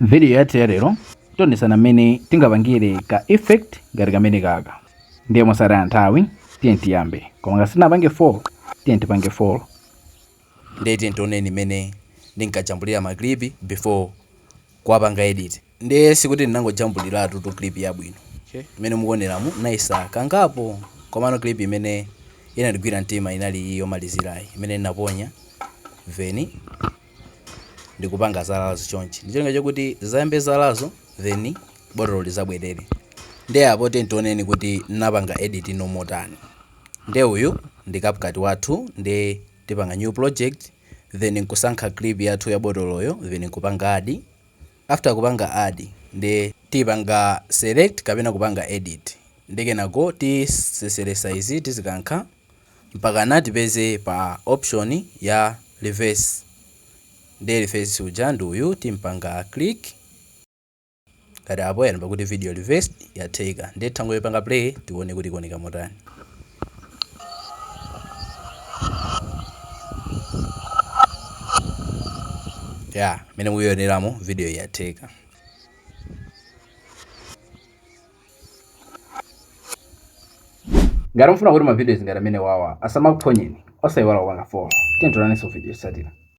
Video yathu ya lero tionesana mmene tingapangire ka effect ngati kamene kaka. Ndiye mosataya nthawi tiye tiyambe, koma ngati sitinapange 4 tiye tipange 4. Ndiye tioneni mmene ndinkajambulira ma clip before kuwapanga edit. Ndiye sikuti ndinangojambuliratu tu clip yabwino imene mukuoneramu naisa kangapo, komano clip imene inandigwira mtima inali yomalizirayi imene ndinaponya then ndikupanga zalazo chonchi. Ndicholinga chokuti zayambe zalazo then botolo lizabwerere. Ndiye apo tioneni kuti napanga edit nomotani. Ndiye uyu ndi CapCut wathu, ndiye tipanga new project then nkusankha clip yathu ya botoloyo then nkupanga add. After kupanga add ndiye tipanga select kapena kupanga edit. Ndikenako tisesere size tizikankha mpaka natipeze pa option ya reverse. Ndiye reverse uja ndi uyu timpanga click. Kati apo yanamba kuti video reverse yatheka. Ndiye tangoyipanga play tione kuti ikuoneka motani. Mene mukuioneramo video yatheka. Ngati mufuna kuti ma videos ngati amene wawa asamakuphonyeni, osayiwala kupanga follow. Tiye tionanenso video yotsatira.